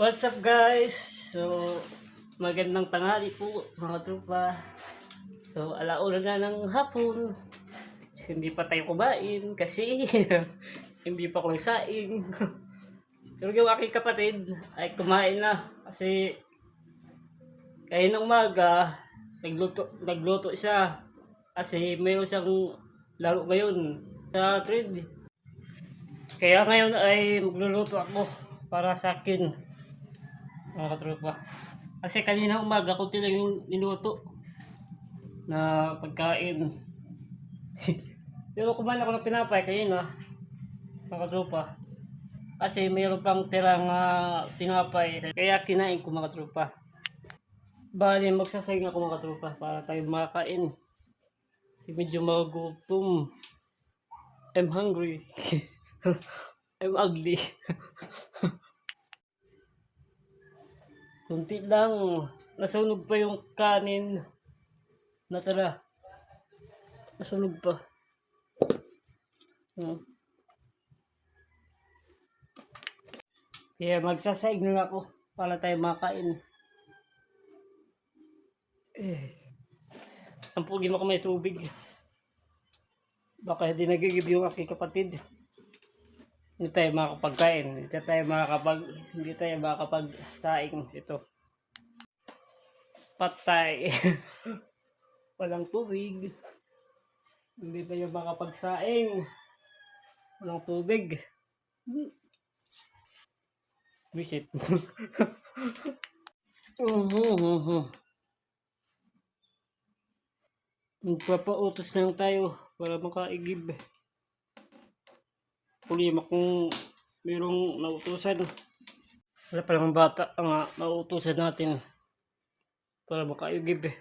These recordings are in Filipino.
What's up guys? So, magandang tanghali po mga tropa. So, alauna na ng hapon. Hindi pa tayo kumain kasi hindi pa ko nagsaing. Pero yung aking kapatid ay kumain na kasi kaninang umaga nagluto siya kasi mayroon siyang laro ngayon sa trade. Kaya ngayon ay magluluto ako para sa akin mga katropa. Kasi kanina umaga ko lang yung niluto na pagkain. Pero kumain ako ng tinapay kanina mga katropa. Kasi mayroon pang tirang tinapay. Kaya kinain ko mga katropa. Bali magsasayang ako mga katropa para tayo makakain. Kasi medyo magutom. I'm hungry. I'm ugly. Kunti lang. Nasunog pa yung kanin. Natara. Nasunog pa. Kaya magsasaig na ako para tayo makain. Ang pugi mo ko may tubig. Baka hindi nagigib yung aking kapatid. Hindi tayo makakapagkain. Hindi tayo makakapagsaing. Ito. Patay. Walang tubig. Hindi tayo makapagsaing. Walang tubig. Visit. Magpapautos lang tayo para makaigib. Problema kung mayroong nautusan. Wala pa namang bata ang nautusan natin para makaigib.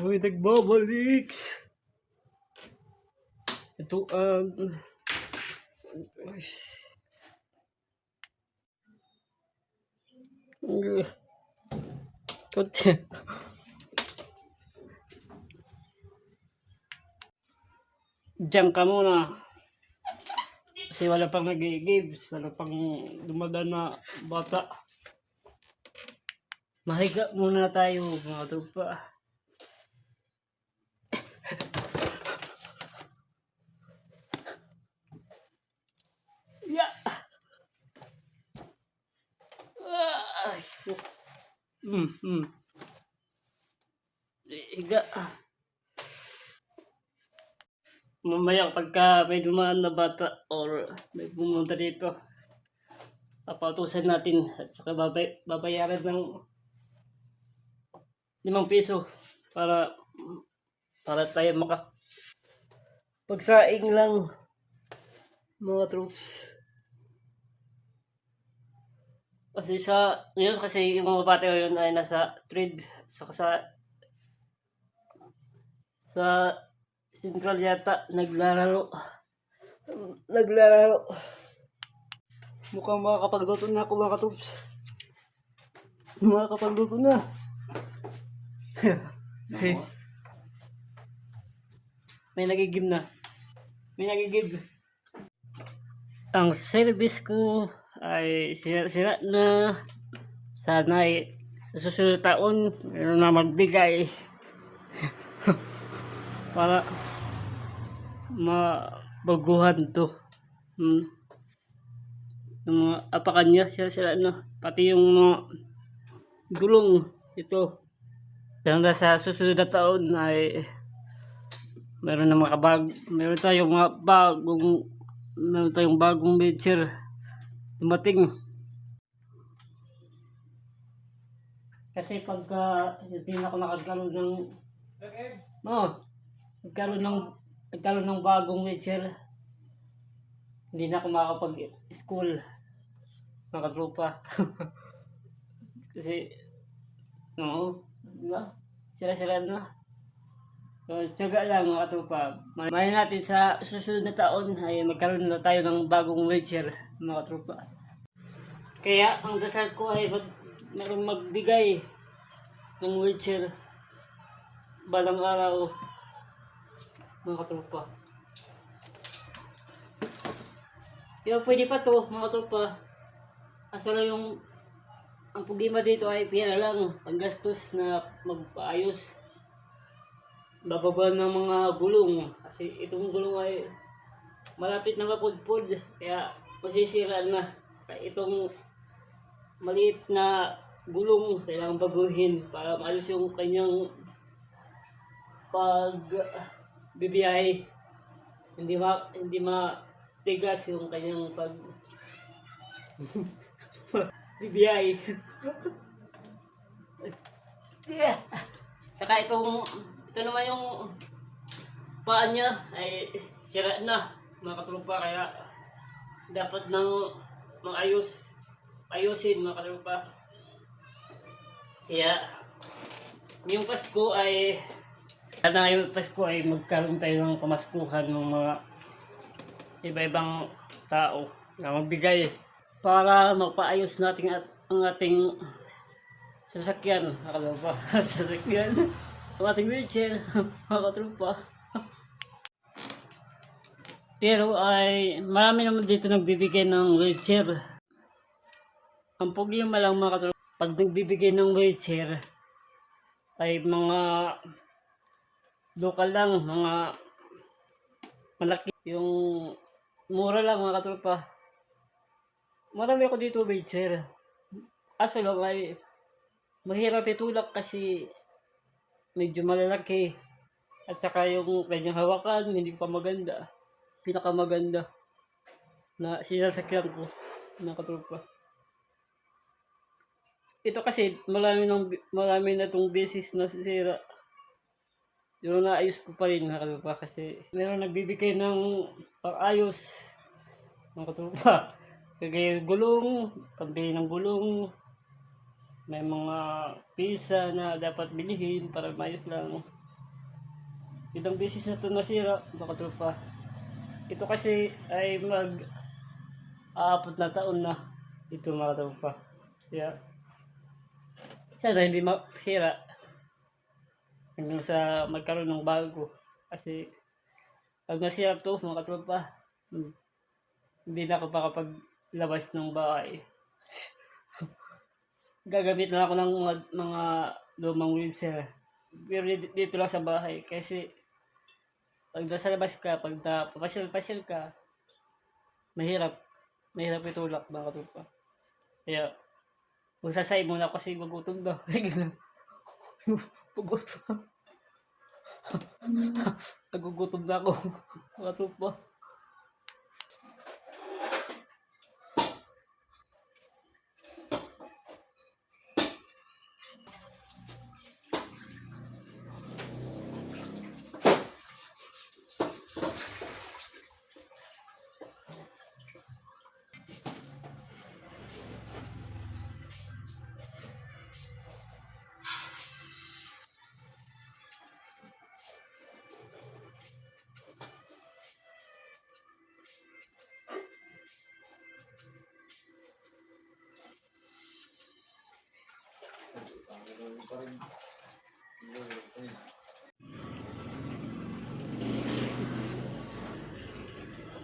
Uy, nagbabaliks. Ito ang diyan ka muna. Kasi wala pang nag-i-gives. Wala pang dumadaan na bata. Mahiga muna tayo mga tropa. Yeah. Higa. Mamaya pagka may dumaan na bata or may pumunta dito, papautusan natin at saka babayaran ng 5 piso para tayo pagsaing lang mga troops. Kasi yung mga bata yun ay nasa trade saka sa Central yata naglalaro. Mukhang makakapagluto na ako mga troops. Makakapagluto na. May nagigib na. Ang service ko ay sira na. Sana ay sa susunod taon meron na magbigay para mabaguhan to. Yung mga apakan niya sira na. Pati yung mga gulong ito. Hanggang sa susunod na taon ay meron tayong bagong measure dumating. Kasi pagka hindi na ako nagkaroon ng bagong measure, hindi na ako makakapag-school mga tropa. Kasi diba? Sira na. So, tiyaga lang mga tropa. Mayan natin sa susunod na taon ay magkaroon na tayo ng bagong wheelchair mga tropa. Kaya ang dasal ko ay merong magbigay ng wheelchair balang araw mga tropa. Yung pwede pa to, mga tropa. Asa lang yung ang problema dito ay pera lang, panggastos na magpaayos. Bababa ng mga gulong. Kasi itong gulong ay malapit na mapudpud. Kaya masisira na. Kaya itong maliit na gulong kailangan baguhin para maayos yung kanyang pag bibiyahe. Hindi matigas yung kanyang pag bibiyahe. Yeah. Saka ito naman yung paa niya ay sira na mga katropa, kaya dapat nang ayusin mga katropa. Kaya ngayong Pasko ay magkaroon tayo ng pamaskuhan ng mga iba-ibang tao na magbigay para mapaayos natin ang ating sasakyan, mga katropa. Sasakyan, ang ating wheelchair, mga katropa. Pero ay marami naman dito nagbibigay ng wheelchair. Ang problema lang, mga katropa, pag nagbibigay ng wheelchair ay mga local lang, mga malaki, yung mura lang, mga katropa. Marami ako dito wheelchair. Aso lang ay mahirap itulak kasi medyo malalaki. At saka yung kanyang hawakan, hindi pa maganda. Pinakamaganda na sinasakyan ko, mga katropa. Ito kasi marami na itong beses na sira. Yung naayos ko pa rin, mga katropa, kasi meron nagbibigay ng pang-ayos, mga katropa. Kagaya gulong, pambili ng gulong, may mga pisa na dapat bilihin para mayos lang. Ilang beses na ito nasira, mga katropa. Ito kasi ay mag-aapot na taon na ito, mga katropa. Kaya sana hindi masira hanggang sa magkaroon ng bago. Kasi pag nasira ito, mga katropa, hindi na ako makapaglabas ng bahay. Gagamit na ako ng mga lumang wheelchair. Pero dito lang sa bahay. Kasi pag nasa labas ka, pag napapasyal ka, mahirap itulak, mga katropa. Kaya magsasay muna kasi magutom na. Nagugutom na ako, mga katropa.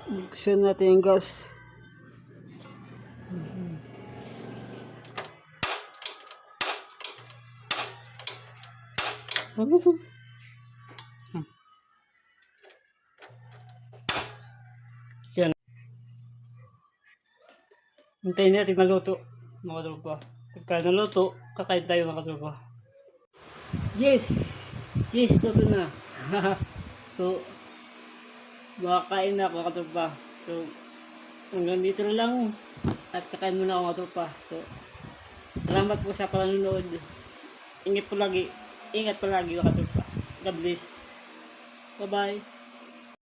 Buksan natin yung gas. Yan. Hintayin natin maluto, mga katropa. Pagka naluto, kakain tayo, mga katropa. Yes! Yes, luto na. So, makakain na ako, mga katropa. So, hanggang dito na lang. At kakain muna ako, mga katropa. So, salamat po sa panonood. Ingat palagi, mga katropa. God bless. Bye-bye.